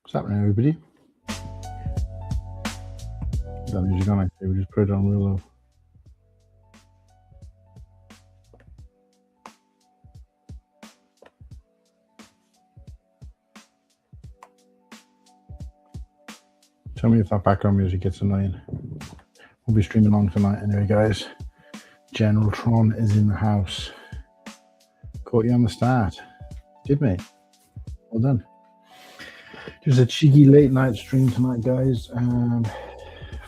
What's happening, everybody? That music on, actually. We just put it on real low. Tell me if that background music gets annoying. We'll be streaming on tonight anyway, guys. General Tron is in the house. Caught you on the start. Did, mate. Well done. Just a cheeky late night stream tonight, guys.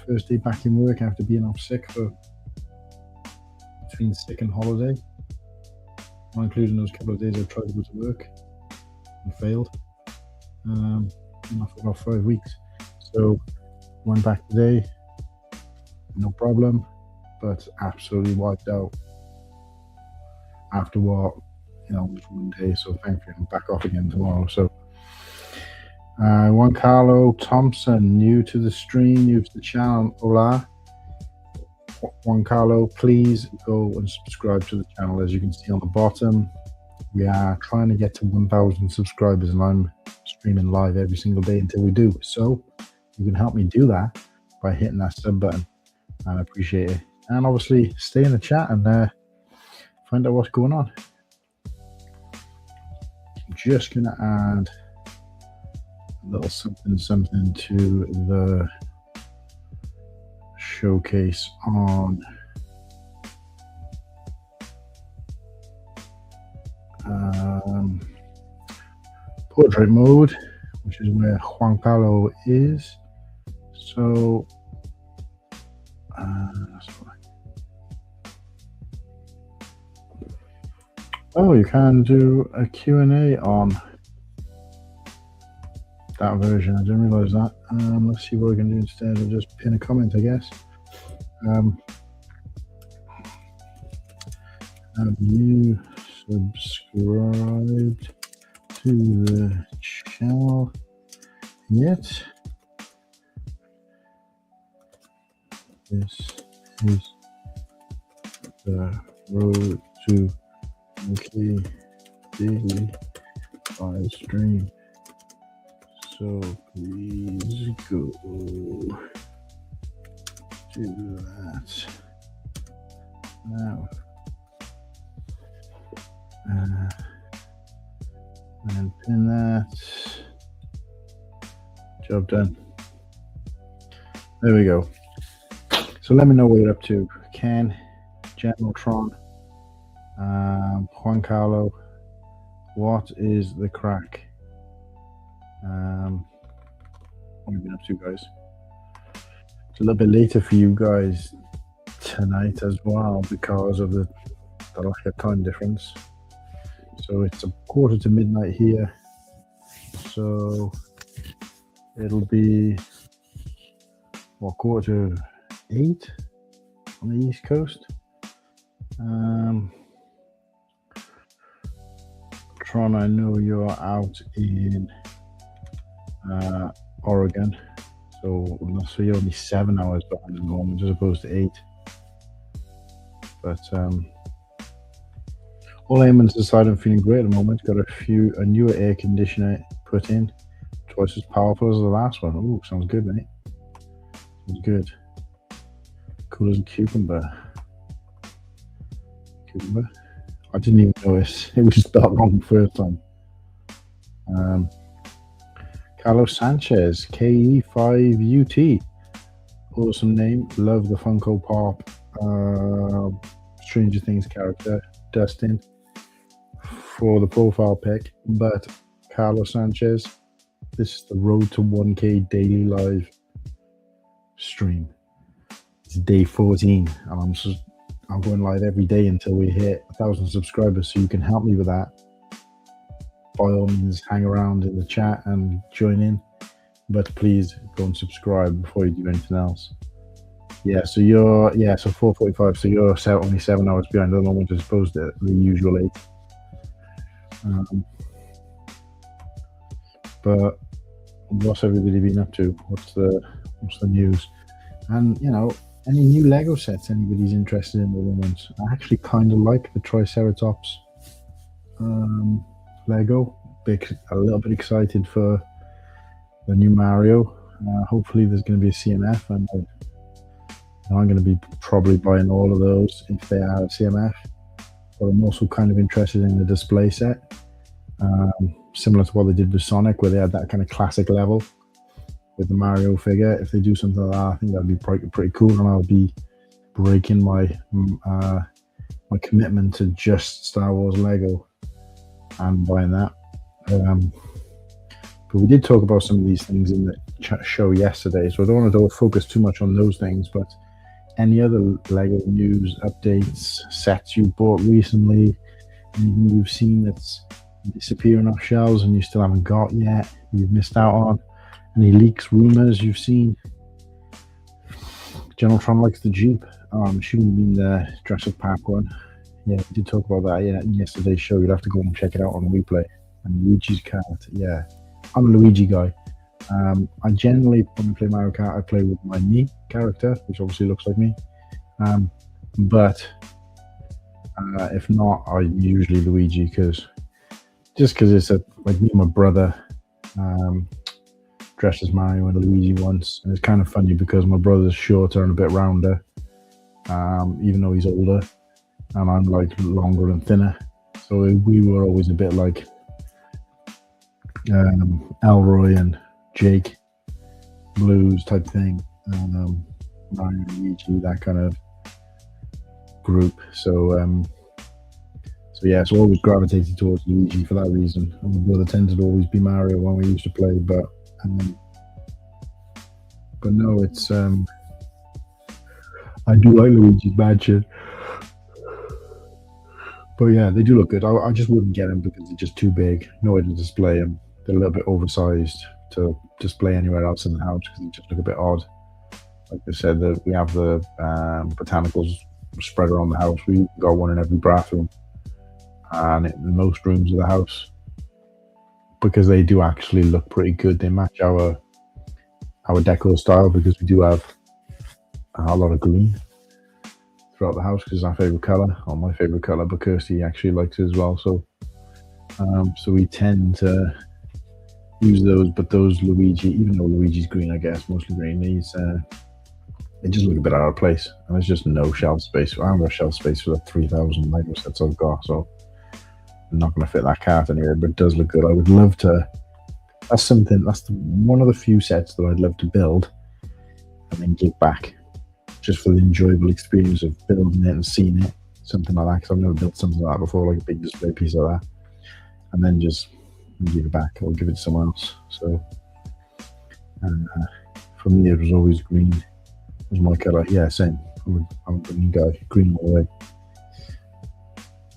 First day back in work after being off sick for between sick and holiday. Not including those couple of days I've tried to go to work and failed. And for about 5 weeks. So went back today, no problem, but absolutely wiped out after what, was one day. So thankfully I'm back off again tomorrow. So Juan Carlo Thompson, new to the stream, new to the channel. Hola. Juan Carlo, please go and subscribe to the channel. As you can see on the bottom, we are trying to get to 1,000 subscribers, and I'm streaming live every single day until we do. So you can help me do that by hitting that sub button, and I appreciate it. And obviously stay in the chat and find out what's going on. I'm just gonna add a little something to the showcase on portrait mode, which is where Juan Carlo is. So you can do a Q&A on that version. I didn't realize that. Let's see what we can do instead of just pin a comment, I guess. Have you subscribed to the channel yet? This is the road to weekly daily live stream. So please go do that. Now, and pin that. Job done. There we go. So let me know what you're up to. Ken, General Tron, Juan Carlo, what is the crack? What have you been up to, guys? It's a little bit later for you guys tonight as well because of the lack of time difference. So it's a quarter to midnight here. So it'll be quarter to 8 on the East Coast. Tron, I know you're out in Oregon, so you're only 7 hours behind at the moment as opposed to 8. But all aiming aside, I'm feeling great at the moment. Got a newer air conditioner put in, twice as powerful as the last one. Ooh, sounds good, mate. Sounds good. Cool as a cucumber. I didn't even notice it was spelled wrong the first time. Carlos Sanchez, KE5UT. Awesome name. Love the Funko Pop Stranger Things character, Dustin, for the profile pic. But Carlos Sanchez, this is the road to 1K daily live stream. It's day 14, and I'm going live every day until we hit 1,000 subscribers, so you can help me with that. By all means, hang around in the chat and join in, but please go and subscribe before you do anything else. Yeah, so 4:45, so you're only 7 hours behind at the moment as opposed to the usual 8. But what's everybody been up to? What's the news? And any new Lego sets anybody's interested in at the moment? I actually kind of like the Triceratops Lego. A little bit excited for the new Mario. Hopefully there's going to be a CMF, and I'm going to be probably buying all of those if they are a CMF. But I'm also kind of interested in the display set, similar to what they did with Sonic, where they had that kind of classic level with the Mario figure. If they do something like that, I think that'd be pretty cool, and I'll be breaking my my commitment to just Star Wars Lego and buying that. But we did talk about some of these things in the show yesterday, so I don't want to focus too much on those things. But any other Lego news, updates, sets you bought recently, anything you've seen that's disappearing off shelves and you still haven't got yet, you've missed out on? Any leaks, rumors you've seen? General Tron likes the Jeep. I'm assuming you mean the Jurassic Park one. Yeah, we did talk about that in yesterday's show. You'll have to go and check it out on replay. And Luigi's Kart, yeah. I'm a Luigi guy. I generally, when I play Mario Kart, I play with my Mii character, which obviously looks like me. But if not, I'm usually Luigi, because it's like me and my brother dressed as Mario and Luigi once, and it's kind of funny because my brother's shorter and a bit rounder, even though he's older, and I'm like longer and thinner. So we were always a bit like Elroy and Jake Blues type thing, Mario and Luigi, that kind of group. So I always gravitated towards Luigi for that reason. And my brother tended to always be Mario when we used to play, but no, it's I do like Luigi's Mansion. But yeah, they do look good. I just wouldn't get them because they're just too big. No way to display them. They're a little bit oversized to display anywhere else in the house because they just look a bit odd. Like I said, we have the botanicals spread around the house. We got one in every bathroom and in most rooms of the house, because they do actually look pretty good. They match our decor style, because we do have a lot of green throughout the house, because it's our favorite color, or my favorite color, but Kirsty actually likes it as well. So we tend to use those. But those Luigi, even though Luigi's green, I guess mostly green, They just look a bit out of place, and there's just no shelf space. I haven't got shelf space for the 3,000 Lego sets I've got, so I'm not going to fit that cart anywhere. But it does look good. I would love to. That's something. That's one of the few sets that I'd love to build and then give back, just for the enjoyable experience of building it and seeing it, something like that. Because I've never built something like that before, like a big display piece like that, and then just give it back or give it to someone else. So, for me, it was always green. It was my colour. Yeah, same. I'm a green guy. Green all the way.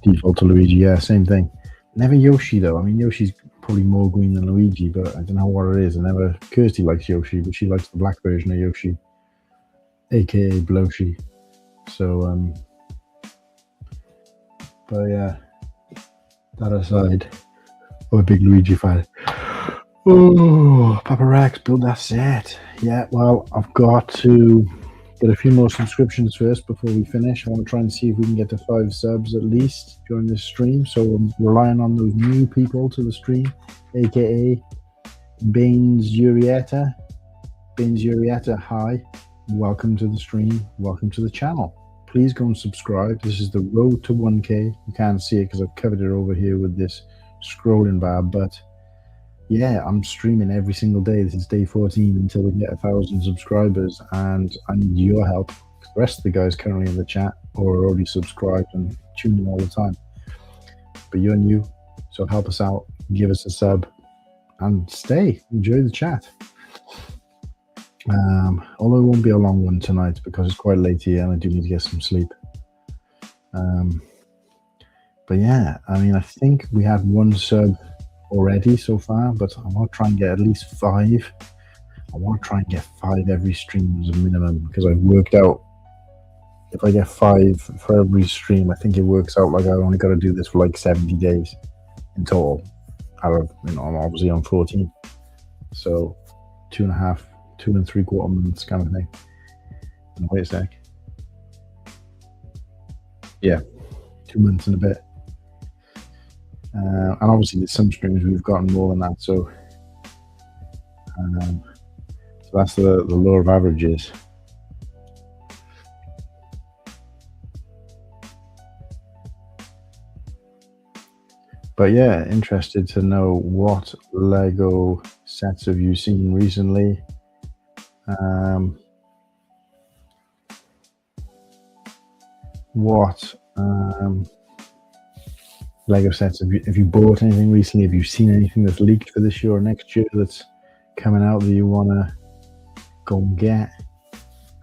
Default to Luigi. Yeah, same thing. Never Yoshi though. I mean, Yoshi's probably more green than Luigi, but I don't know what it is. Kirsty likes Yoshi, but she likes the black version of Yoshi, aka Bloshi. So, but yeah, that aside, I'm a big Luigi fan. Oh, Papa Rex, build that set. Yeah, well, I've got to get a few more subscriptions first before we finish. I want to try and see if we can get to 5 subs at least during this stream. So I'm relying on those new people to the stream, aka Baines Urieta. Baines Urieta, hi. Welcome to the stream. Welcome to the channel. Please go and subscribe. This is the road to 1K. You can't see it because I've covered it over here with this scrolling bar, but yeah, I'm streaming every single day. This is day 14 until we get 1,000 subscribers, and I need your help. The rest of the guys currently in the chat are already subscribed and tuning all the time. But you're new, so help us out, give us a sub, and stay. Enjoy the chat. Although it won't be a long one tonight because it's quite late here and I do need to get some sleep. But yeah, I mean, I think we had 1 sub already so far, but I want to try and get at least 5. I want to try and get 5 every stream as a minimum, because I've worked out if I get 5 for every stream, I think it works out like I only got to do this for like 70 days in total out of, I'm obviously on 14, so 2.5, 2 3/4 months kind of thing. And wait a sec, yeah, 2 months and a bit. And obviously there's some streams we've gotten more than that, so that's the law of averages. But yeah, interested to know what Lego sets have you seen recently. What Lego sets have you bought anything recently? Have you seen anything that's leaked for this year or next year that's coming out that you want to go and get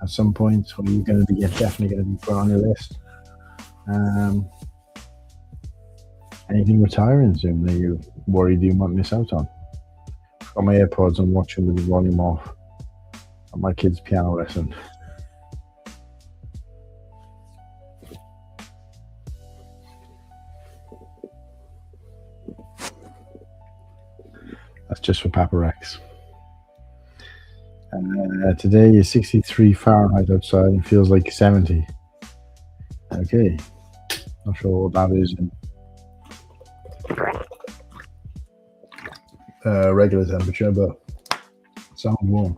at some point, or are you going to be definitely going to be put on your list? Anything retiring soon that you worried you might miss out on? Got my AirPods and watching with the volume off at my kid's piano lesson. That's just for Papa Rex. Today is 63 Fahrenheit outside and feels like 70. Okay, not sure what that is in regular temperature, but it sounds warm.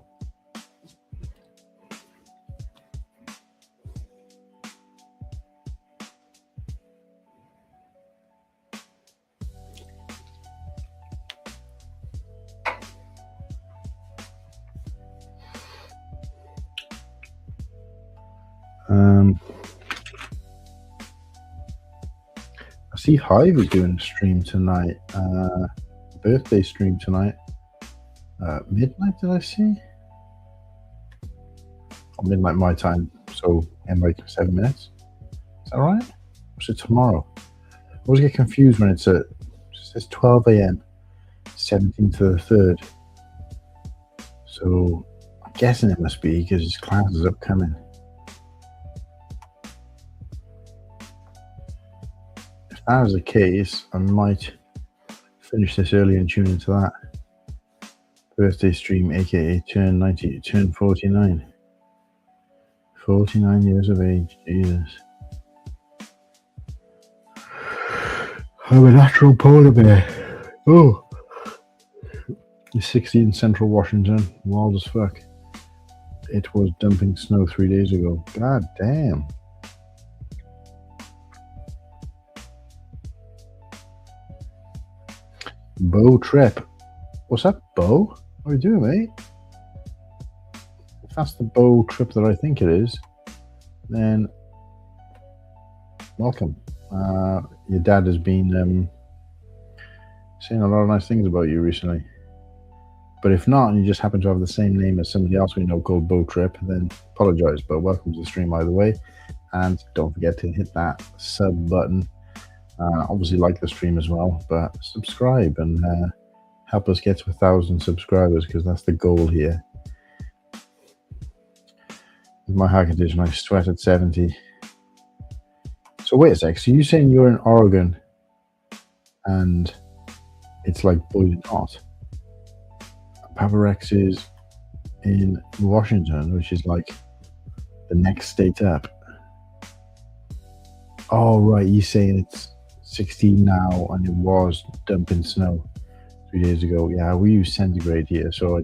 I see Hive is doing a stream tonight, birthday stream tonight, midnight, did I see? Or midnight my time, so in like 7 minutes. Is that right? Or is it tomorrow? I always get confused when it says 12 a.m. 17th to the 3rd. So I'm guessing it must be because his class is upcoming. If that is the case, I might finish this early and tune into that birthday stream, aka turn 49. 49 years of age, Jesus. I'm a natural polar bear. Oh, he's 60 in Central Washington, wild as fuck. it was dumping snow 3 days ago. God damn. Bow trip. What's that, Bow? What are you doing, mate? If that's the bow trip that I think it is, then welcome. Your dad has been saying a lot of nice things about you recently. But if not, and you just happen to have the same name as somebody else we know called Bow Trip, then apologize. But welcome to the stream either way. And don't forget to hit that sub button. Obviously like the stream as well, but subscribe and help us get to 1,000 subscribers, because that's the goal here. With my hair condition, I sweat at 70. So wait a sec, so you're saying you're in Oregon and it's like boiling hot? Papa Rex is in Washington, which is like the next state up. Oh, right, you're saying it's 16 now and it was dumping snow 3 days ago. Yeah, we use centigrade here, so I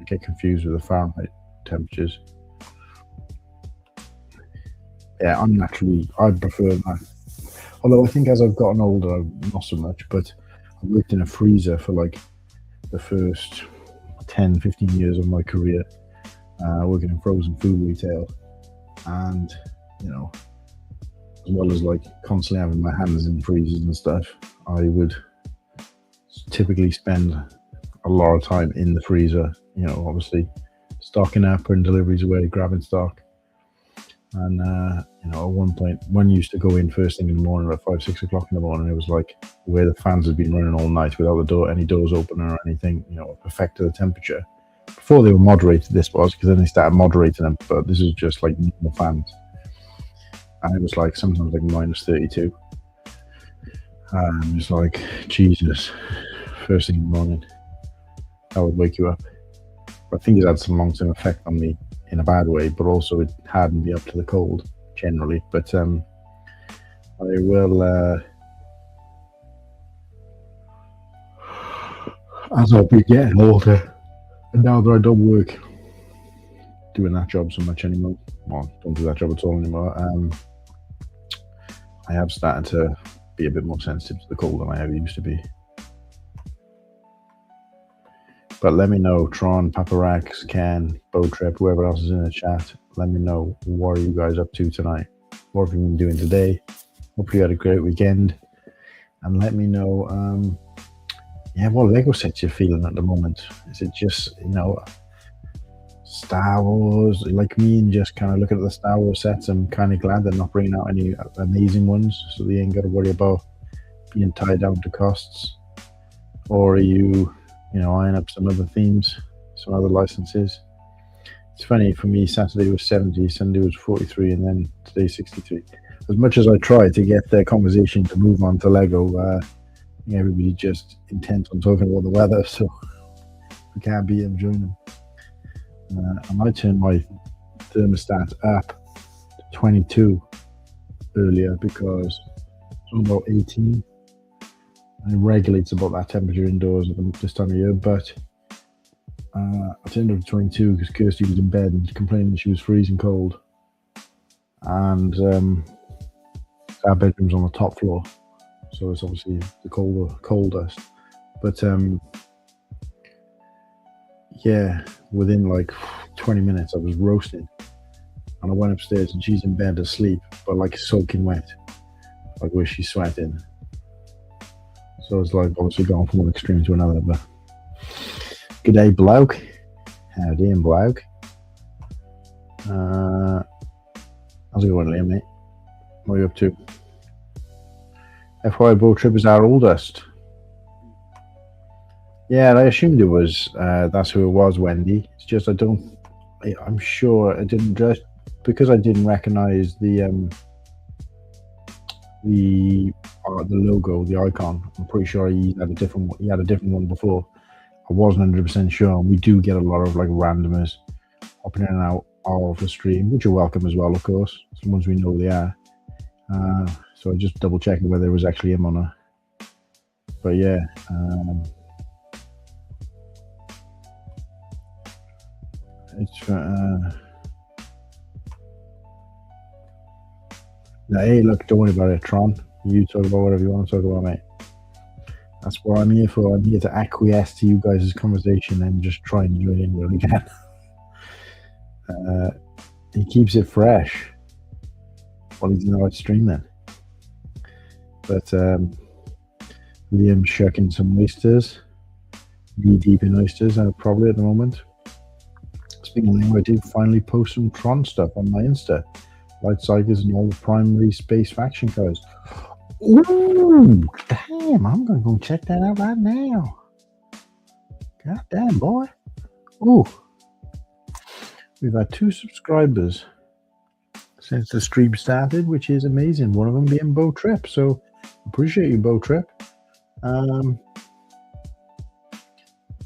get confused with the Fahrenheit temperatures. Yeah, I prefer that. Although I think as I've gotten older, not so much, but I've worked in a freezer for like the first 10, 15 years of my career, working in frozen food retail. And, you know, as well as like constantly having my hands in freezers and stuff, I would typically spend a lot of time in the freezer, you know, obviously stocking up, putting deliveries away, grabbing stock. And, you know, at one point, one used to go in first thing in the morning at 5, 6 o'clock in the morning. It was like where the fans had been running all night without any doors open or anything, you know, perfected the temperature. Before they were moderated, this was, because then they started moderating them, but this is just like normal fans. And it was like sometimes like minus 32. And it's like, Jesus, first thing in the morning, that would wake you up. But I think it had some long-term effect on me in a bad way, but also it hardened me up to the cold generally. But I will, as I'll be getting older, and now that I don't work doing that job so much anymore, well, don't do that job at all anymore, I have started to be a bit more sensitive to the cold than I ever used to be. But let me know, Tron, Papa Rex, Ken, Bow Trip, whoever else is in the chat, let me know, what are you guys up to tonight? What have you been doing today? Hopefully you had a great weekend. And let me know, yeah, what Lego sets you're feeling at the moment. Is it just, you know, Star Wars, like me, and just kind of looking at the Star Wars sets? I'm kind of glad they're not bringing out any amazing ones, so they ain't got to worry about being tied down to costs. Or are you know, eyeing up some other themes, some other licenses? It's funny, for me, Saturday was 70, Sunday was 43, and then today 63. As much as I try to get the conversation to move on to Lego, everybody just intent on talking about the weather, so we can't be enjoying them. I might turn my thermostat up to 22 earlier, because it's about 18. And it regulates about that temperature indoors at this time of year, but I turned up to 22 because Kirsty was in bed and complaining she was freezing cold. And our bedroom's on the top floor, so it's obviously the coldest. But yeah, within like 20 minutes I was roasting, and I went upstairs and she's in bed asleep, but like soaking wet, like where she's sweating. So it's like obviously going from one extreme to another. But good day, bloke. How doing, bloke? How's it going, Liam, mate? What are you up to? FY Bow Trip is our oldest. Yeah, I assumed it was. That's who it was, Wendy. It's just I'm sure I didn't, just because I didn't recognize the logo, the icon. I'm pretty sure he had a different one before. I wasn't 100% sure. And we do get a lot of like randomers hopping in and out of the stream, which are welcome as well, of course. Some ones we know they are. So I just double checking whether it was actually him or not. But yeah. It's no, hey, look, don't worry about it, Tron. You talk about whatever you want to talk about, mate. That's what I'm here for. I'm here to acquiesce to you guys' conversation and just try and join in where we can. He keeps it fresh while he's not streaming. But Liam's shucking some oysters, knee deep in oysters, probably at the moment. Speaking of Liam, I did finally post some Tron stuff on my Insta. Light Tigers and all the primary space faction colors. Ooh, damn, I'm going to go check that out right now. God damn, boy. Ooh. We've had 2 subscribers since the stream started, which is amazing. One of them being Bo Trip. So appreciate you, Bo Trip.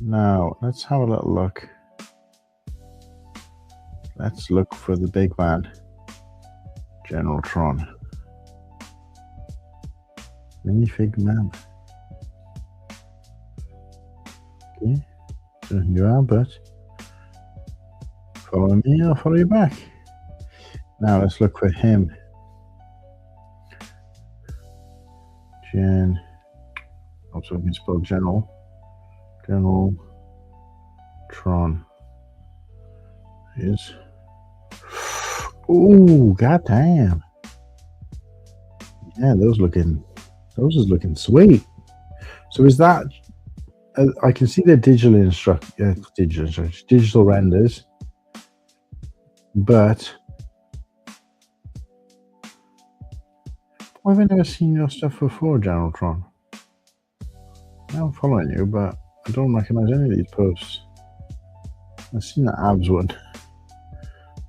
Now, let's have a little look. Let's look for the big man, General Tron. Minifig man. Okay, so you are, but follow me, I'll follow you back. Now let's look for him. Also we can spell General Tron is. Ooh, goddamn. Yeah, those is looking sweet. So is that? I can see the digital renders, but why have I never seen your stuff before, General Tron? I'm following you, but I don't recognize any of these posts. I've seen the abs one.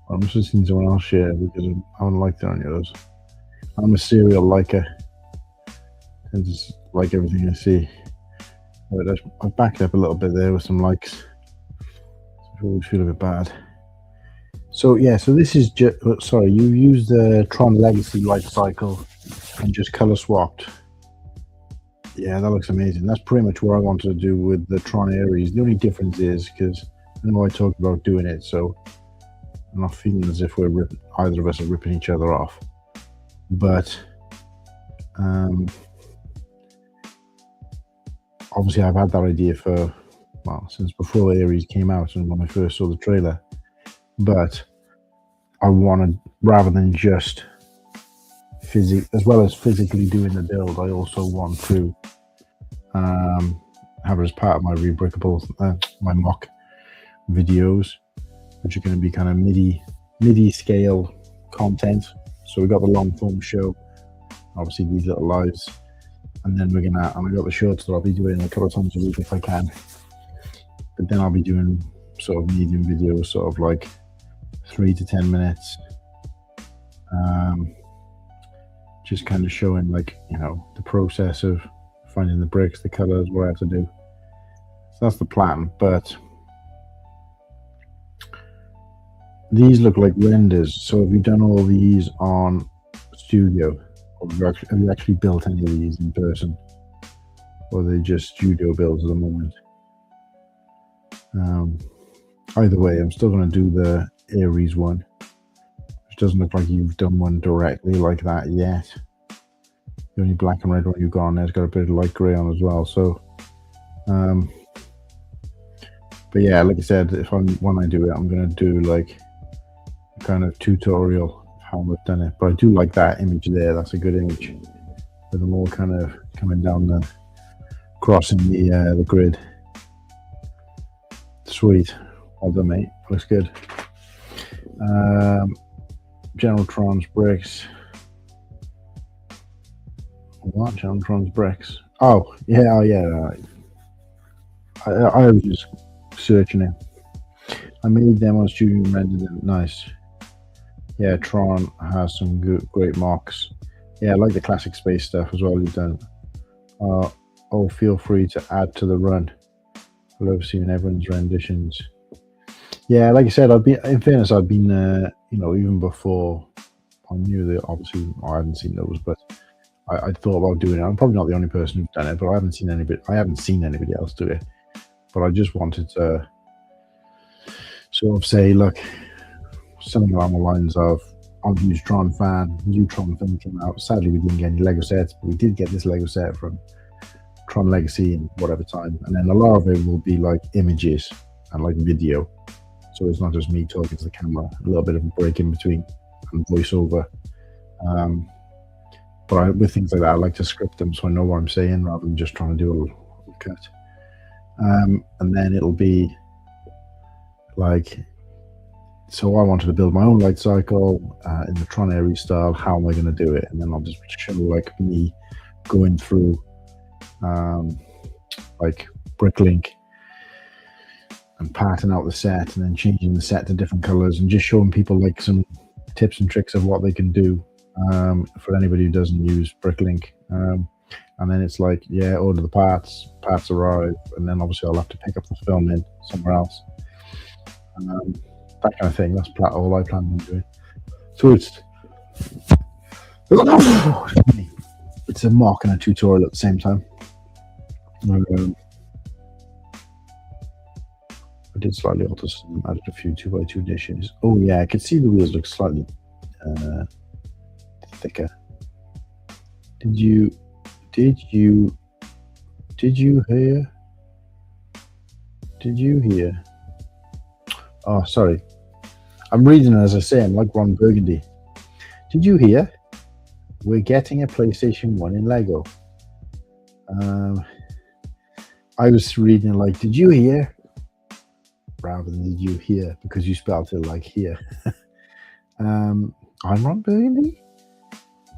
I must have seen someone else share because I haven't liked it on yours. I'm a serial liker. I just like everything I see. But I've backed up a little bit there with some likes. So I always feel a bit bad. So yeah, so this is just, sorry, you used the Tron Legacy life cycle and just color swapped. Yeah, that looks amazing. That's pretty much what I wanted to do with the Tron Ares. The only difference is, because I know I talked about doing it, so I'm not feeling as if either of us are ripping each other off. But obviously I've had that idea for, well, since before Ares came out and when I first saw the trailer. But I wanted, rather than just as well as physically doing the build, I also want to have it as part of my rebrickable, my mock videos, which are going to be kind of MIDI scale content. So we got the long form show, obviously these little lives, and then and I got the shorts that I'll be doing a couple of times a week if I can. But then I'll be doing sort of medium videos, sort of like 3 to 10 minutes, just kind of showing, like, you know, the process of finding the bricks, the colors, what I have to do. So that's the plan. But these look like renders. So have you done all these on Studio, or have you actually built any of these in person, or are they just Studio builds at the moment? Either way, I'm still going to do the Ares one, which doesn't look like you've done one directly like that yet. The only black and red one you've got on there's got a bit of light grey on as well. So, but yeah, like I said, when I do it, I'm going to do like a kind of tutorial of how I've done it. But I do like that image there. That's a good image with them all kind of coming down crossing the grid. Sweet. Well done, mate. Looks good. General Tron's bricks. What? General Tron's bricks? Oh, yeah, right. I was just searching it. I made them on Studio and rendered them. Nice. Yeah, Tron has some great mocks. Yeah, I like the classic space stuff as well you've done. Oh, feel free to add to the run. I love seeing everyone's renditions. Yeah, like I said, in fairness, I've been, you know, even before I knew that, obviously, I hadn't seen those, but I thought about doing it. I'm probably not the only person who's done it, but I haven't seen anybody else do it. But I just wanted to sort of say, look, something along the lines of, I'm a huge Tron fan, new Tron film came out. Sadly, we didn't get any Lego sets, but we did get this Lego set from Tron Legacy in whatever time. And then a lot of it will be like images and like video. So it's not just me talking to the camera, a little bit of a break in between and voiceover. But with things like that, I like to script them so I know what I'm saying rather than just trying to do a little cut. And then it'll be like, so I wanted to build my own light cycle in the Tron Ares style. How am I going to do it? And then I'll just show like me going through like Bricklink and parting out the set and then changing the set to different colors and just showing people like some tips and tricks of what they can do for anybody who doesn't use Bricklink. And then it's like, yeah, order the parts arrive, and then obviously I'll have to pick up the film in somewhere else. That kind of thing. That's all I plan on doing. So it's a mock and a tutorial at the same time. I did slightly alter some, added a few 2x2 dishes. Oh yeah, I could see the wheels look slightly thicker. Did you hear? Did you hear? Oh, sorry. I'm reading it as I say. I'm like Ron Burgundy. Did you hear? We're getting a PlayStation 1 in Lego. I was reading it like, did you hear? Rather than did you hear, because you spelled it like here. I'm Ron Burgundy.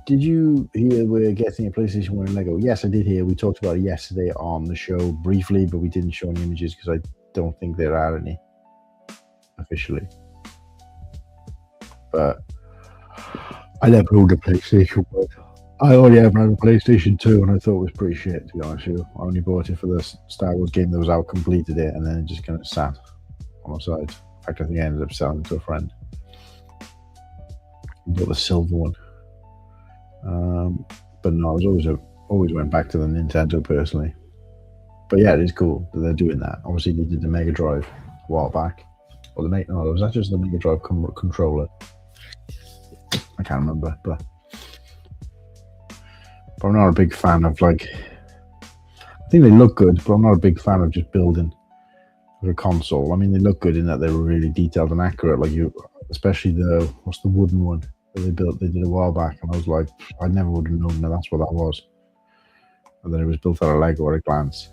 Did you hear we're getting a PlayStation 1 in Lego? Yes, I did hear. We talked about it yesterday on the show briefly, but we didn't show any images because I don't think there are any officially. But I never owned a PlayStation 1. I only ever had a PlayStation 2, and I thought it was pretty shit, to be honest with you. I only bought it for the Star Wars game that was out, completed it, and then it just kind of sat on the side. In fact, I think I ended up selling it to a friend. I bought the silver one. But no, I was always went back to the Nintendo personally. But yeah, it is cool that they're doing that. Obviously, they did the Mega Drive a while back. Or was that just the Mega Drive controller? I can't remember, but I'm not a big fan of like. I think they look good, but I'm not a big fan of just building a console. I mean, they look good in that they were really detailed and accurate. Like especially what's the wooden one that they did a while back, and I was like, I never would have known that that's what that was. And then it was built out of Lego at a glance.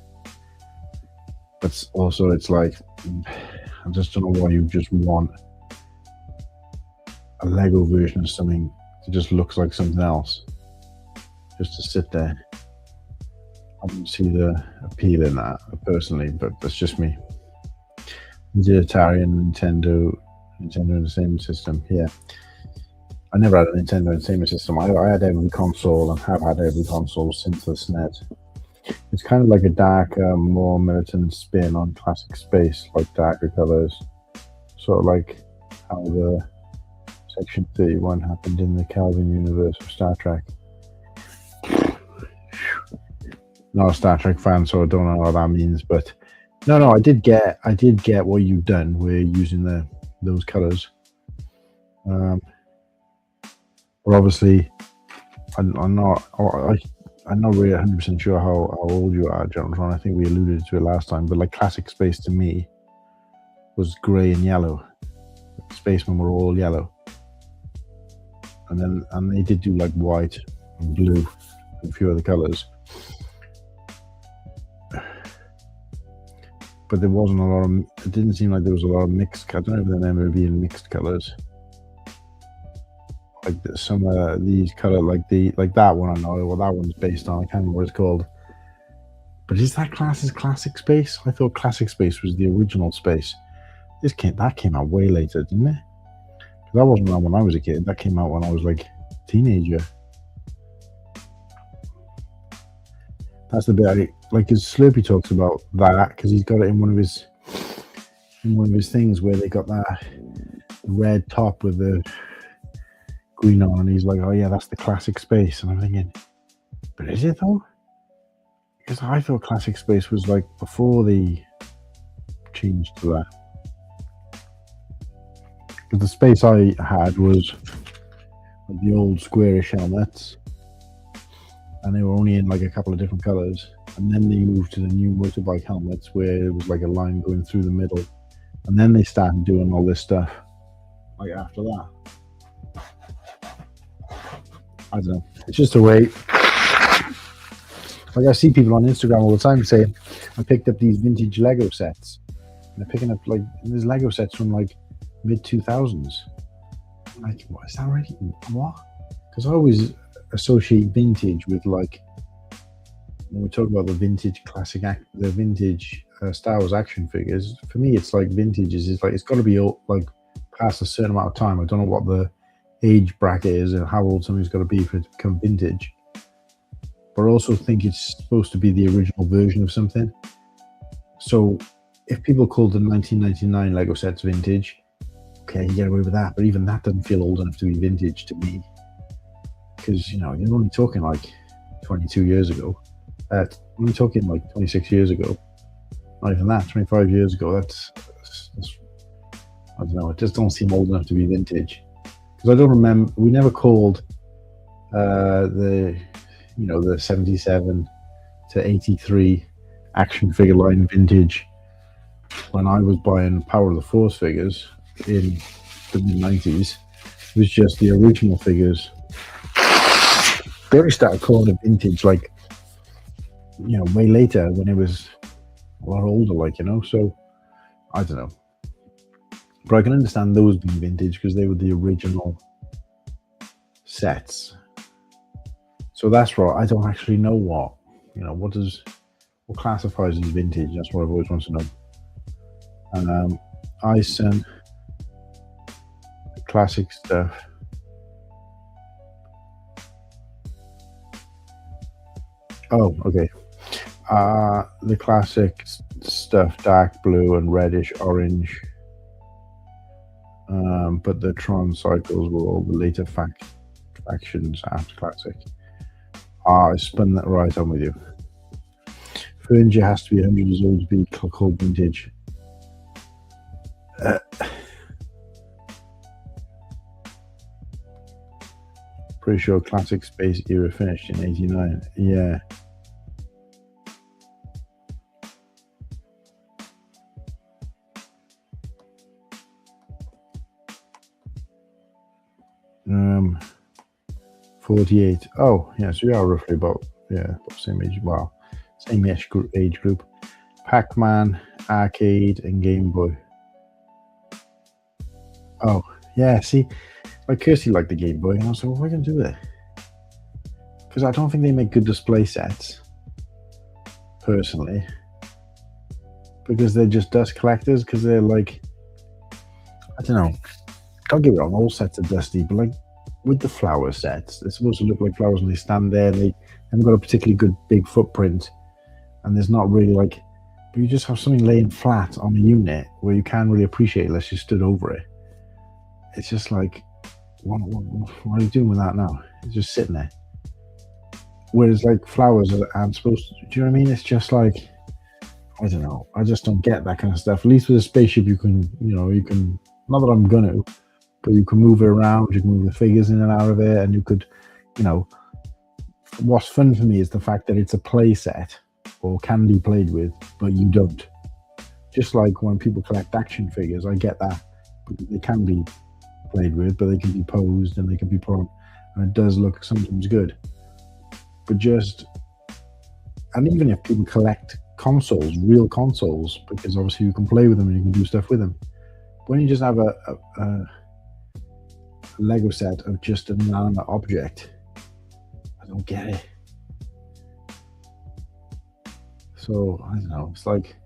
But also, it's like, I just don't know why you just want a Lego version of something that just looks like something else, just to sit there. I don't see the appeal in that personally, but that's just me. The Atari and Nintendo Entertainment System. Yeah, I never had a Nintendo Entertainment System. I had every console and have had every console since the SNES. It's kind of like a darker, more militant spin on classic space, like darker colors, sort of like how the Section 31 happened in the Kelvin universe of Star Trek. Not a Star Trek fan, so I don't know what that means. But no, I did get what you've done. We're using those colors. But obviously, I'm not really 100% sure how old you are, Jonathan. I think we alluded to it last time. But like classic space to me was grey and yellow. Spacemen were all yellow, and they did do like white and blue and a few other colors. But there wasn't a lot of. It didn't seem like there was a lot of mixed. I don't know if they remember being mixed colors. Like some of these color, like that one, I know what that one's based on. I can't remember what it's called. But is that class as classic space? I thought classic space was the original space. That came out way later, didn't it? That wasn't out when I was a kid. That came out when I was like a teenager. That's the bit like his Slurpee talks about that because he's got it in one of his things where they got that red top with the green on, and he's like, oh yeah, that's the classic space. And I'm thinking, but is it though? Because I thought classic space was like before they changed to that. the space I had was the old squarish helmets, and they were only in like a couple of different colors. And then they moved to the new motorbike helmets where it was like a line going through the middle. And then they started doing all this stuff like after that. I don't know. It's just a way. Like I see people on Instagram all the time saying, I picked up these vintage Lego sets. And they're picking up like these Lego sets from like mid 2000s. Like, what is that really? What? Because I always associate vintage with like, when we talk about the vintage the vintage Star Wars action figures, for me it's like vintage is like, it's got to be like past a certain amount of time. I don't know what the age bracket is and how old something's got to be for it to become vintage, but I also think it's supposed to be the original version of something. So if people call the 1999 Lego sets vintage, okay, you get away with that, but even that doesn't feel old enough to be vintage to me, because you're only talking like 22 years ago. I'm talking like 26 years ago, not even that, 25 years ago. That's I don't know, it just don't seem old enough to be vintage. Because I don't remember, we never called the 77 to 83 action figure line vintage when I was buying Power of the Force figures in the mid-90s. It was just the original figures. They only started calling it vintage like, way later when it was a lot older, so I don't know. But I can understand those being vintage because they were the original sets. So that's right. I don't actually know what classifies as vintage. That's what I've always wanted to know. Ison, classic stuff. Oh, okay. The classic stuff, dark blue and reddish orange. But the Tron cycles were all the later factions after classic. I spun that right on with you. Furniture has to be 100 years old to be called vintage. Pretty sure classic space era finished in 89. Yeah. Um, 48. Oh, yeah, so you are roughly about same age. Wow. Same age group. Pac-Man, Arcade, and Game Boy. Oh, yeah, see, like Kirsty liked the Game Boy, and I was like, what are we going to do with it? Because I don't think they make good display sets, personally. Because they're just dust collectors, because they're like, I don't know. Don't get me wrong, all sets are dusty, but like with the flower sets, they're supposed to look like flowers when they stand there. They haven't got a particularly good big footprint, and there's not really like, but you just have something laying flat on a unit where you can't really appreciate it unless you stood over it. It's just like, what are you doing with that now? It's just sitting there. Whereas like flowers aren't supposed to, do you know what I mean? It's just like, I don't know. I just don't get that kind of stuff. At least with a spaceship, you can, not that I'm gonna, but you can move it around, you can move the figures in and out of it, and you could, what's fun for me is the fact that it's a play set or can be played with, but you don't. Just like when people collect action figures, I get that, because they can be played with, but they can be posed and they can be put on, and it does look sometimes good. But and even if people collect consoles, real consoles, because obviously you can play with them and you can do stuff with them, when you just have a Lego set of just an inanimate object, I don't get it. So I don't know. It's like,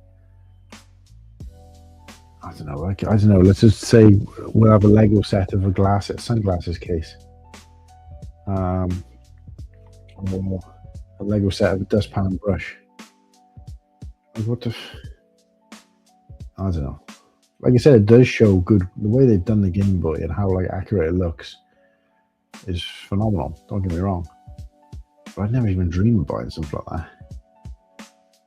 I don't know. Let's just say we'll have a Lego set of a sunglasses case, or a Lego set of a dustpan and brush. Like what the? I don't know. Like I said, it does show good. The way they've done the Game Boy and how like accurate it looks is phenomenal. Don't get me wrong. But I'd never even dream of buying something like that.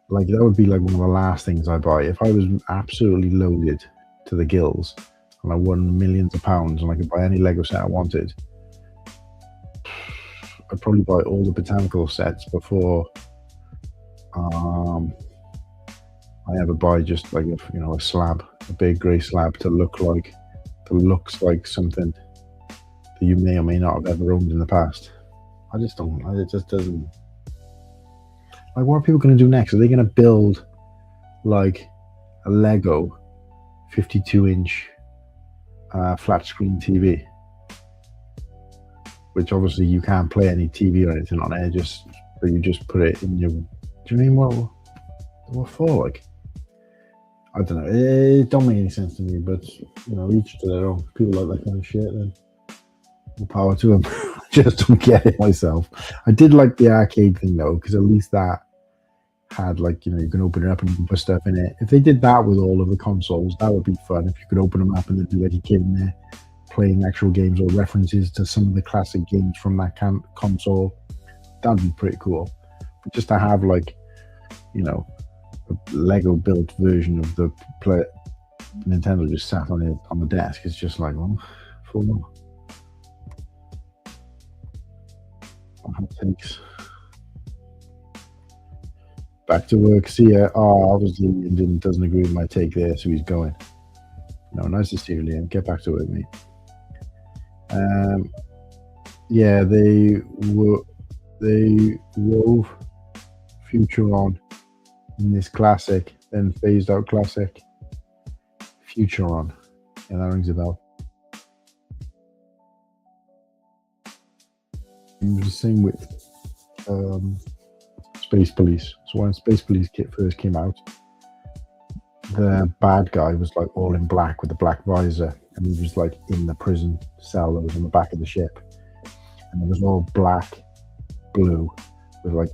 Like that would be like one of the last things I buy. If I was absolutely loaded to the gills, and I won millions of pounds and I could buy any Lego set I wanted, I'd probably buy all the botanical sets before I ever buy just like a slab, a big grey slab that looks like something that you may or may not have ever owned in the past. I just don't. It just doesn't. Like, what are people going to do next? Are they going to build like a Lego 52-inch flat screen TV? Which obviously you can't play any TV or anything on it. But you just put it in your. Do you mean what for? Like, I don't know. It don't make any sense to me. But each to their own. People like that kind of shit. Then more power to them. I just don't get it myself. I did like the arcade thing though, because at least that had like you can open it up and you can put stuff in it. If they did that with all of the consoles, that would be fun. If you could open them up and there'd be like a kid in there playing actual games or references to some of the classic games from that console, that'd be pretty cool. But just to have like a Lego built version of the Nintendo just sat on the desk, it's just like, well, for what? Takes. Back to work. See ya. Oh, obviously Liam doesn't agree with my take there, so he's going. No, nice to see you, Liam. Get back to work, mate. Yeah, they wove Future on in this classic, then phased out classic. Future on. Yeah, that rings a bell. It was the same with Space Police. So when Space Police first came out, the bad guy was like all in black with the black visor, and he was like in the prison cell that was on the back of the ship, and it was all black, blue, with like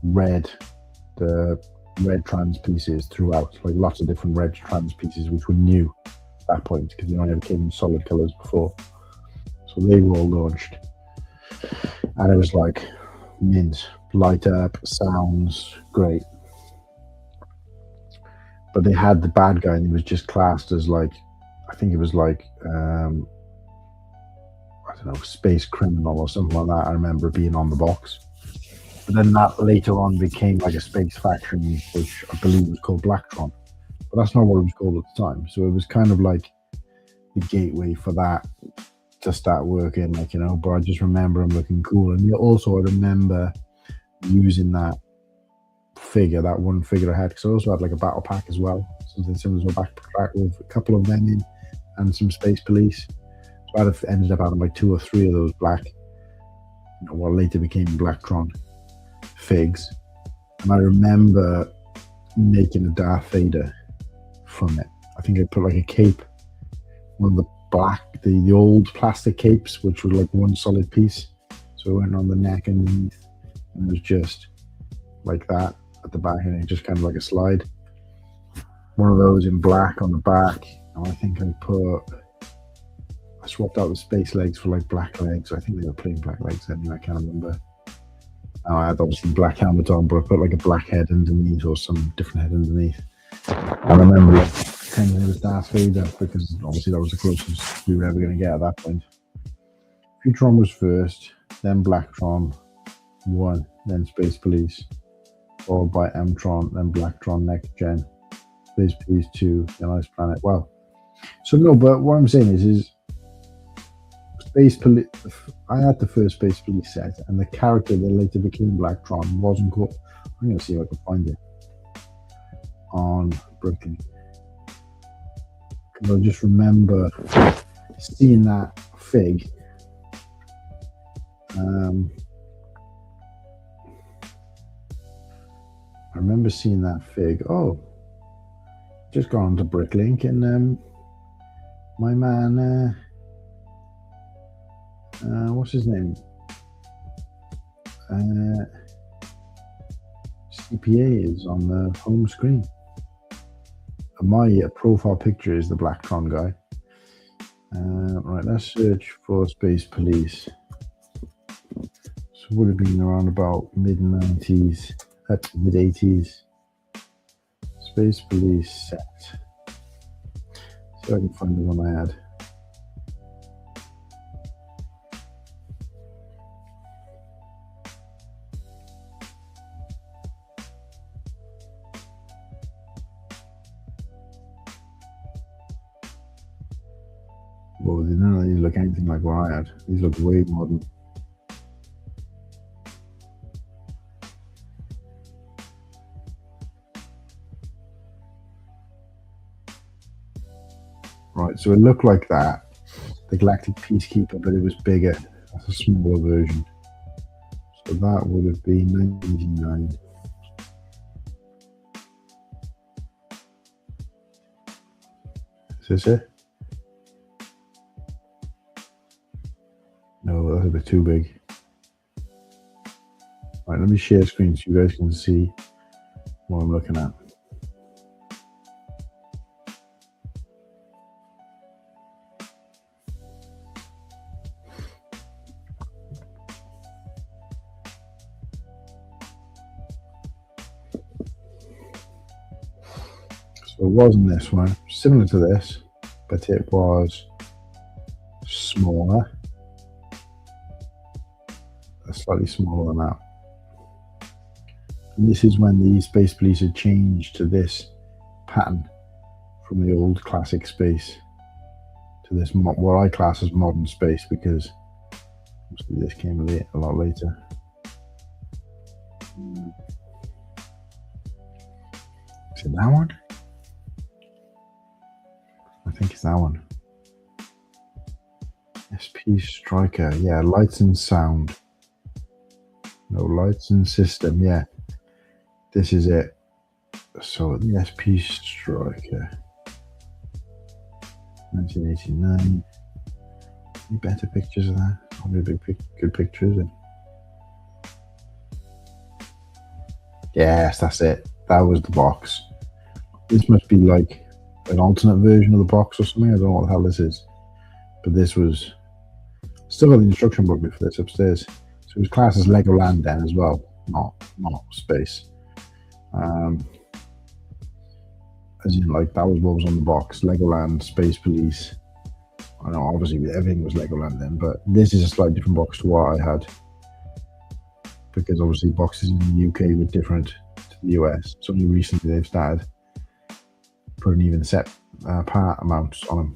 the red trans pieces throughout, like lots of different red trans pieces, which were new at that point because they only ever came in solid colors before. So they were all launched. And it was like mint, light up, sounds great. But they had the bad guy, and he was just classed as like, I think it was like, I don't know, space criminal or something like that. I remember being on the box. But then that later on became like a space faction, which I believe was called Blacktron. But that's not what it was called at the time. So it was kind of like the gateway for that to start working, like, but I just remember him looking cool. And also I remember using that one figure I had, because I also had like a battle pack as well, something similar to a backpack with a couple of them in and some Space Police. So I'd have ended up having like 2 or 3 of those black, what later became Blacktron figs. And I remember making a Darth Vader from it. I think I put like a cape, one of the black, the old plastic capes, which were like one solid piece, so it went on the neck underneath, and it was just like that at the back, and it just kind of like a slide. One of those in black on the back, and I think I swapped out the space legs for like black legs. I think they were plain black legs anyway, I can't remember. I had obviously black helmet on, but I put like a black head underneath or some different head underneath. I remember like pretending it was Darth Vader, because obviously that was the closest we were ever going to get at that point. Futuron was first, then Blacktron 1, then Space Police, followed by M-Tron, then Blacktron next gen, Space Police 2, then Ice Planet. Wow. So no, but what I'm saying is Space Police. I had the first Space Police set, and the character that later became Blacktron wasn't called. I'm going to see if I can find it on Brooklyn. Because I just remember seeing that fig. I remember seeing that fig. Oh, just gone to Bricklink, and my man, what's his name? CPA is on the home screen. And my profile picture is the Blacktron guy. Right, let's search for Space Police. So would have been around about mid-90s, up to mid-80s. Space Police set. See if I can find the one I had. Well, none of these look anything like what I had. These look way modern. Right, so it looked like that. The Galactic Peacekeeper, but it was bigger. That's a smaller version. So that would have been 1989. Is this it? No, that's a bit too big. Right, let me share screen so you guys can see what I'm looking at. So it wasn't this one, similar to this, but it was smaller, slightly smaller than that. And this is when the Space Police had changed to this pattern from the old classic space to this, what I class as modern space, because obviously this came a lot later. Is it that one? I think it's that one. SP Striker, yeah, lights and sound. No lights and system, yeah. This is it. So the SP Striker. 1989. Any better pictures of that? Probably good pictures. Yes, that's it. That was the box. This must be like an alternate version of the box or something. I don't know what the hell this is. But this was... Still got the instruction booklet for this upstairs. So it was classed as Legoland then as well. Not space. As in, like, that was what was on the box. Legoland, Space Police. I know, obviously, everything was Legoland then, but this is a slightly different box to what I had. Because obviously boxes in the UK were different to the US. It's only recently they've started putting even set part amounts on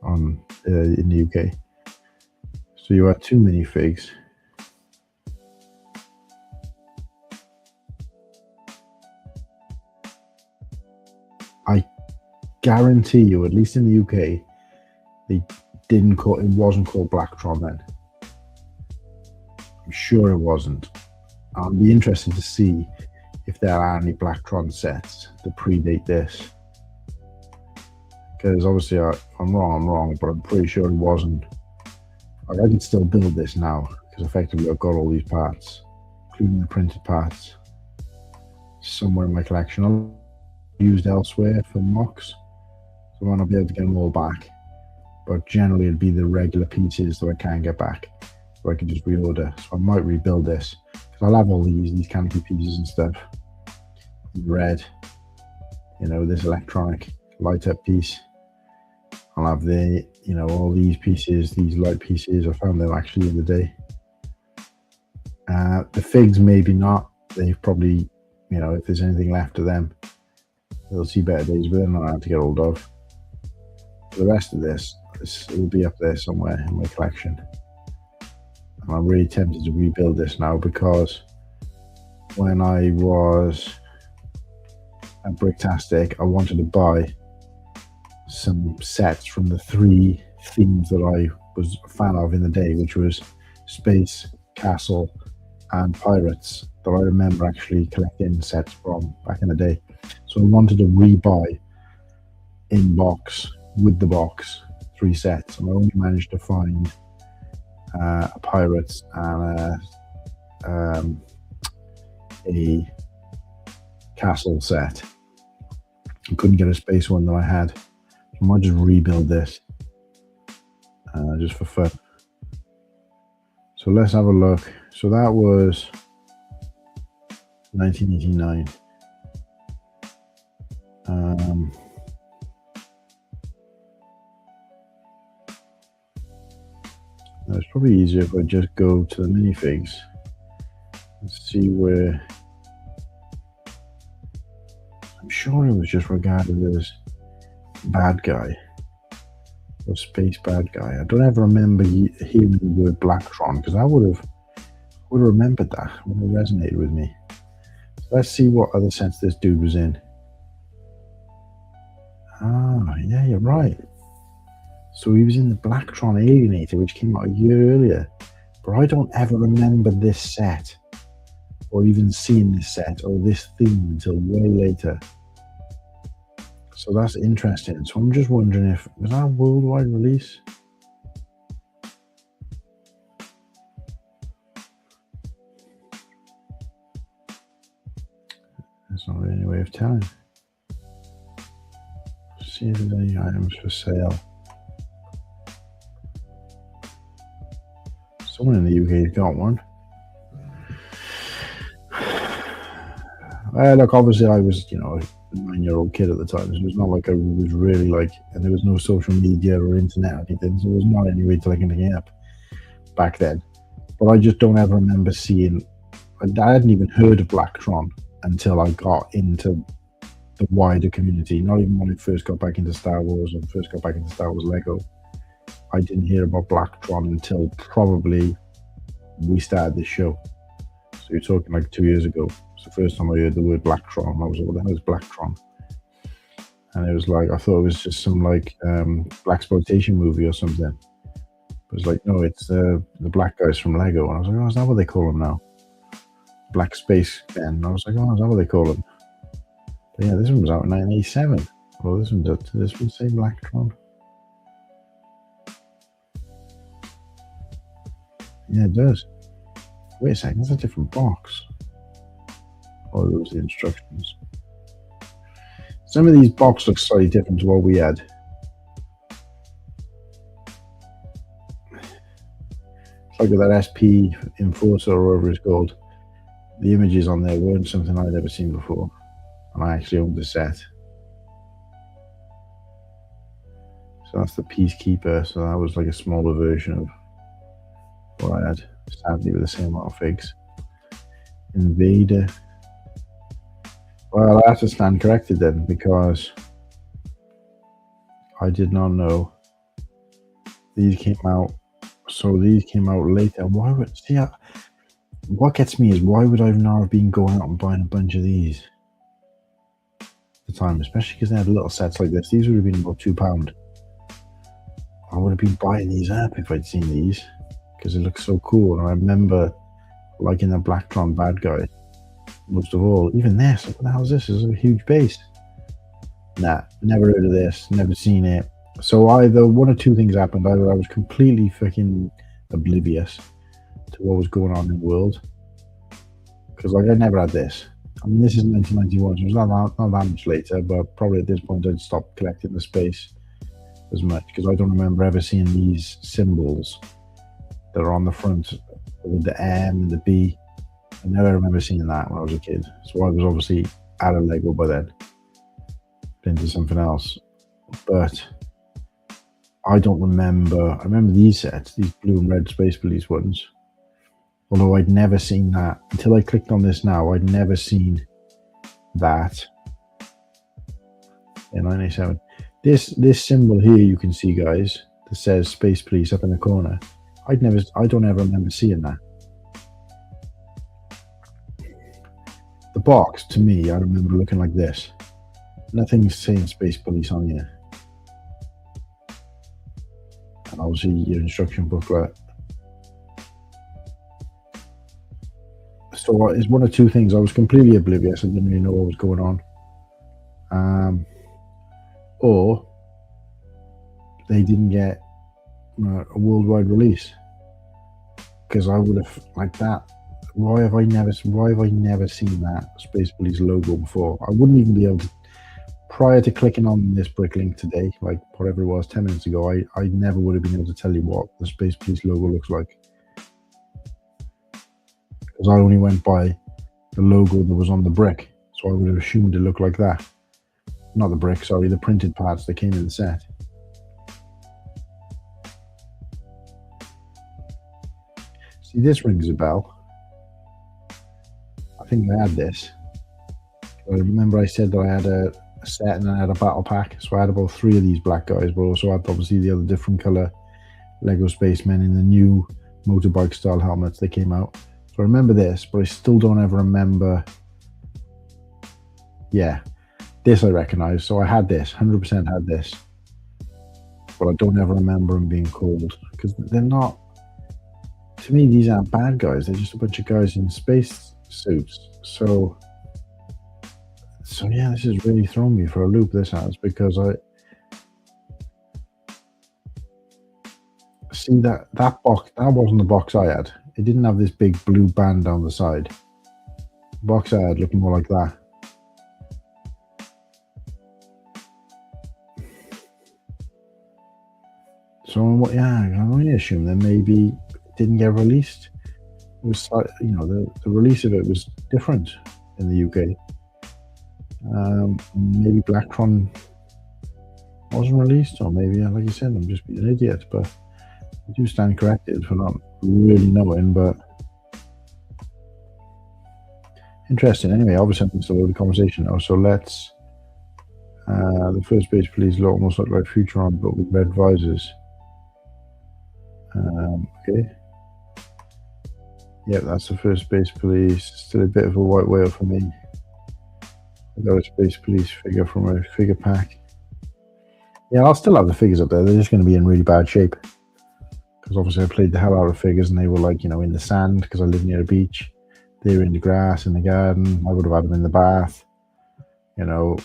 them in the UK. So you had 2 minifigs. I guarantee you, at least in the UK, they didn't call it wasn't called Blacktron then. I'm sure it wasn't. I'll be interested to see if there are any Blacktron sets that predate this. Because obviously, if I'm wrong, but I'm pretty sure it wasn't. I can still build this now, because effectively I've got all these parts, including the printed parts, somewhere in my collection. I'll used elsewhere for mocks, so I might not be able to get them all back. But generally, it'd be the regular pieces that I can get back, so I can just reorder. So I might rebuild this, because I'll have all these canopy pieces and stuff. Red, this electronic light up piece. I'll have all these pieces, these light pieces. I found them actually the other day. The figs, maybe not. They've probably, if there's anything left of them, they'll see better days, but they're not hard to get hold of. For the rest of this, it will be up there somewhere in my collection. And I'm really tempted to rebuild this now, because when I was at Bricktastic, I wanted to buy some sets from the 3 themes that I was a fan of in the day, which was Space, Castle, and Pirates, that I remember actually collecting sets from back in the day. So I wanted to rebuy in box, with the box, 3 sets, and I only managed to find a Pirates and a Castle set. I couldn't get a Space one that I had. I might just rebuild this just for fun. So let's have a look. So that was 1989. It's probably easier if I just go to the minifigs and see where. I'm sure it was just regarded as bad guy. or space bad guy. I don't ever remember hearing the word Blacktron, because I would have remembered that. It would have resonated with me. So let's see what other sets this dude was in. Ah, yeah, you're right. So he was in the Blacktron Alienator, which came out a year earlier. But I don't ever remember this set, or even seeing this set, or this theme until way later. So that's interesting. So I'm just wondering if, was that a worldwide release? There's not really any way of telling. See if there's any items for sale. Someone in the UK's got one. Look, obviously I was, you know, a 9-year-old kid at the time, so it was not like I was really like, and there was no social media or internet or anything, so there was not any way to like looking it up back then. But I just don't ever remember seeing, I hadn't even heard of Blacktron until I got into the wider community. Not even when I first got back into Star Wars and first got back into Star Wars Lego. I didn't hear about Blacktron until probably we started this show. So you're talking like 2 years ago. It's the first time I heard the word Blacktron. I was like, what the hell is Blacktron? And it was like, I thought it was just some like blaxploitation movie or something. It was like, no, it's the black guys from Lego. And I was like, oh, is that what they call them now? Black Space Men. And I was like, oh, is that what they call them? But yeah, this one was out in 1987. Well, this one does this one say Blacktron? Yeah, it does. Wait a second, that's a different box. Oh, those are the instructions. Some of these boxes look slightly different to what we had. It's like with that SP Enforcer or whatever it's called. The images on there weren't something I'd ever seen before. And I actually owned the set. So that's the Peacekeeper. So that was like a smaller version of what I had. Sadly, with the same amount of figs. Invader. Well, I have to stand corrected then, because I did not know these came out. So these came out later. Why would what gets me is, why would I not have been going out and buying a bunch of these at the time, especially because they had little sets like this. These would have been about £2. I would have been buying these up if I'd seen these, because it looks so cool. And I remember liking the Blacktron bad guy most of all. Even this, what the hell is this? This is a huge base. Nah, never heard of this, never seen it. So either one or two things happened. Either I was completely fucking oblivious to what was going on in the world, because like I never had this. I mean, this is 1991, so it was not that much later, but probably at this point I'd stopped collecting the space as much, because I don't remember ever seeing these symbols that are on the front with the M and the B. I never remember seeing that when I was a kid. So I was obviously out of Lego by then, into something else. But I don't remember. I remember these sets, these blue and red Space Police ones. Although I'd never seen that until I clicked on this now. I'd never seen that in 1987. This symbol here, you can see, guys, that says Space Police up in the corner. I don't ever remember seeing that. The box, to me, I remember looking like this. Nothing's saying Space Police on here. And obviously your instruction booklet. So it's one or two things. I was completely oblivious. I didn't really know what was going on. Or they didn't get a worldwide release. Because I would have, like that. Why have I never seen that Space Police logo before? I wouldn't even be able to, prior to clicking on this brick link today, like whatever it was 10 minutes ago, I never would have been able to tell you what the Space Police logo looks like. Because I only went by the logo that was on the brick. So I would have assumed it looked like that. Not the brick, sorry, the printed parts that came in the set. See, this rings a bell. I think I had this. I remember I said that I had set, and then I had a battle pack. So I had about 3 of these black guys, but also had obviously the other different color Lego Spacemen in the new motorbike style helmets that came out. So I remember this, but I still don't ever remember. Yeah, this I recognize. So I had this, 100% had this, but I don't ever remember them being called, because they're not, to me, these aren't bad guys. They're just a bunch of guys in space suits. So yeah, this has really thrown me for a loop, this has, because I see that box, that wasn't the box I had. It didn't have this big blue band down the side. The box I had looked more like that. So yeah, I can only assume that maybe it didn't get released. It was, you know, the release of it was different in the UK. Maybe Blacktron wasn't released, or maybe, like you said, I'm just being an idiot. But I do stand corrected for not really knowing. But interesting. Anyway, obviously I'm still in the conversation now. So let's. The first Space Police almost look like Futuron, but with red visors. Okay. Yeah, that's the first Space Police. Still a bit of a white whale for me. I got a Space Police figure from a figure pack. Yeah, I'll still have the figures up there. They're just going to be in really bad shape, because obviously I played the hell out of figures, and they were like, you know, in the sand because I live near a beach. They were in the grass in the garden. I would have had them in the bath, you know,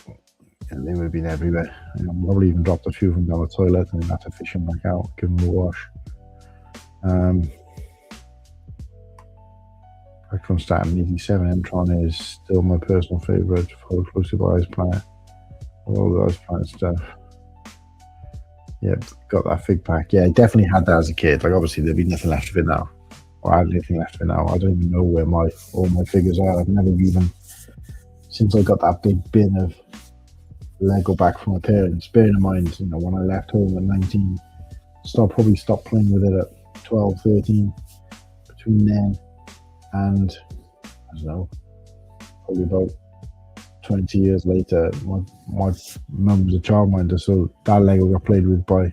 and they would have been everywhere. You know, probably even dropped a few of them down the toilet and then had to fish them back out, give them a wash. From starting 87, M-Tron is still my personal favourite for exclusive Eyes Planet. All the Eyes Planet stuff. Yep, got that fig pack. Yeah, I definitely had that as a kid. Like, obviously, there'd be nothing left of it now. Or I have anything left of it now. I don't even know where all my figures are. I've never even, since I got that big bin of Lego back from my parents, bearing in mind, you know, when I left home at 19, probably stopped playing with it at 12, 13. Between then and, I don't know, probably about 20 years later, my mum was a childminder, so that Lego got played with by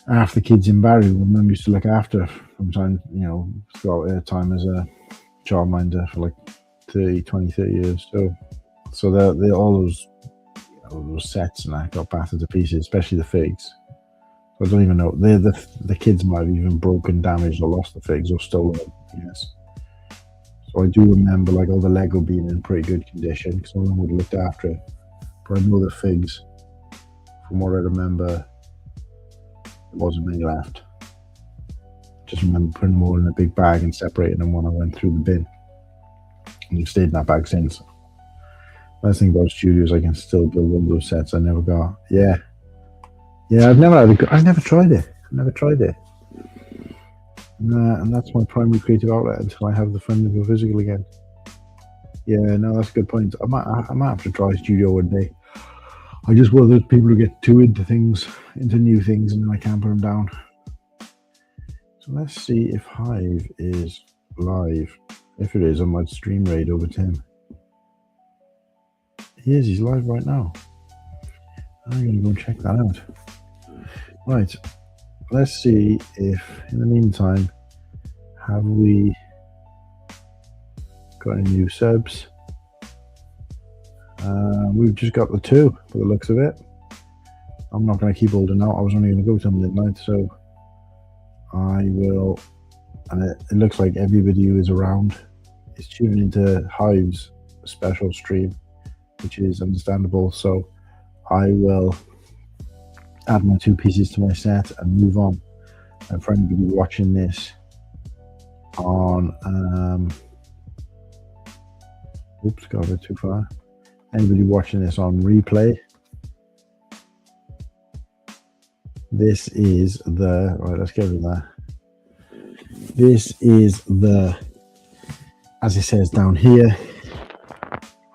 half the kids in Barry. My mum used to look after from time, you know, throughout her time as a childminder for like 30 years. So they all those, you know, those sets and that got battered to pieces, especially the figs. I don't even know. The kids might have even broken, damaged, or lost the figs, or stolen them. Yes. So I do remember like all the Lego being in pretty good condition, because no one would have looked after it. But I know the figs, from what I remember, there wasn't many left. Just remember putting them all in a big bag and separating them when I went through the bin. And they've stayed in that bag since. Nice thing about Studios, I can still build one of those sets I never got. Yeah. Yeah, I've never tried it. And that's my primary creative outlet until I have the fun of a physical again. Yeah, no, that's a good point. I might have to try Studio one day. I just one of those people who get too into new things, and then I can't put them down. So let's see if Hive is live. If it is, I might stream raid over to him. He's live right now. I'm going to go check that out. Right, let's see if, in the meantime, have we got any new subs? We've just got the 2, by the looks of it. I'm not going to keep holding out. I was only going to go till midnight, so I will. And it looks like everybody who is around is tuning into Hive's special stream, which is understandable. So I will add my 2 pieces to my set and move on. And for anybody watching this on oops, got a bit too far. Anybody watching this on replay, this is the right, let's get rid of that. This is the, as it says down here,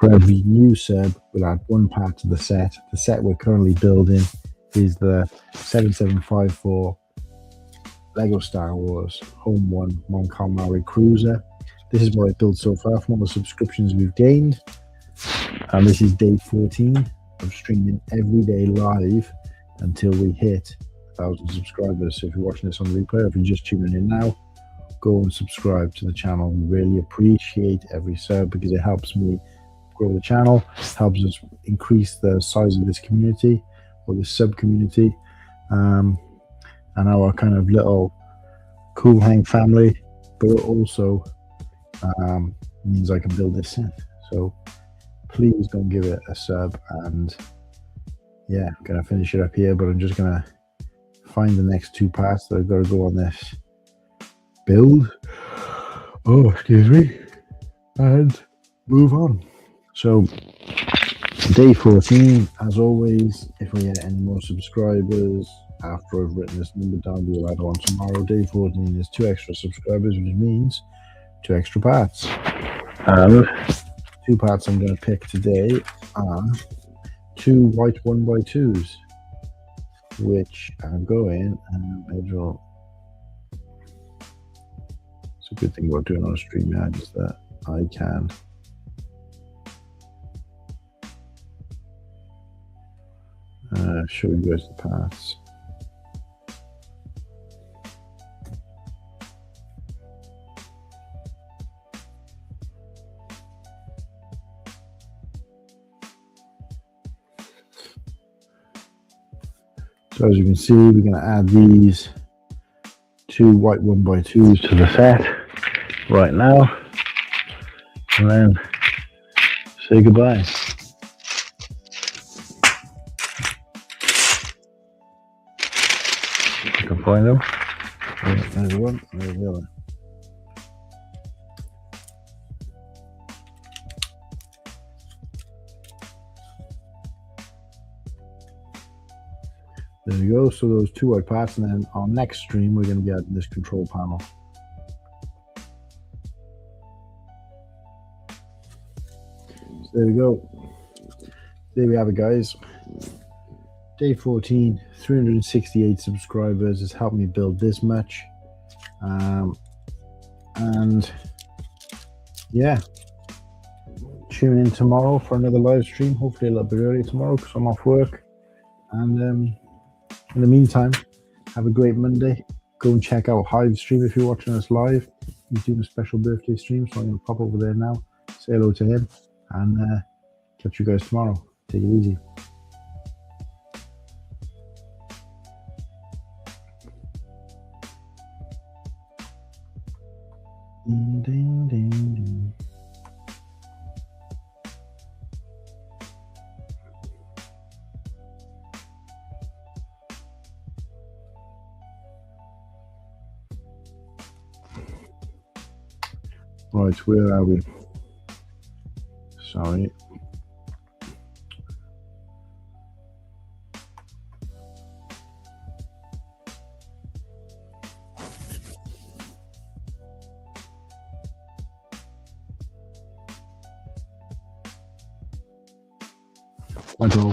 for every new sub we'll add 1 part to the set. The set we're currently building is the 7754 Lego Star Wars Home 1 Calamari Cruiser. This is what I built so far from all the subscriptions we've gained. And this is day 14 of streaming every day live until we hit 1,000 subscribers. So if you're watching this on replay, or if you're just tuning in now, go and subscribe to the channel. We really appreciate every sub because it helps me grow the channel, helps us increase the size of this community or this sub community, and our kind of little cool hang family, but it also means I can build this in. So please don't give it a sub. And yeah, I'm gonna finish it up here, but I'm just gonna find the next 2 parts that I've got to go on this build. Oh, excuse me, and move on. So day 14, as always, if we get any more subscribers after I've written this number down, we'll add on tomorrow. Day 14 is 2 extra subscribers, which means 2 extra parts. 2 parts I'm going to pick today are 2 white 1x2s, which are going measure. It's a good thing about doing on a StreamYard is that I can show you guys the parts. So as you can see, we're going to add these 2 white 1x2s to the set right now, and then say goodbye. You can find them. There's one, there's the other. There we go. So those 2 white parts, and then on next stream we're going to be adding this control panel. So there we go. There we have it, guys. Day 14, 368 subscribers has helped me build this much. And yeah, tune in tomorrow for another live stream, hopefully a little bit early tomorrow because I'm off work. And in the meantime, have a great Monday. Go and check out Hive's stream if you're watching us live. He's doing a special birthday stream, so I'm going to pop over there now, say hello to him, and catch you guys tomorrow. Take it easy. Ding, ding, ding, ding. Right, where are we? Sorry. Control.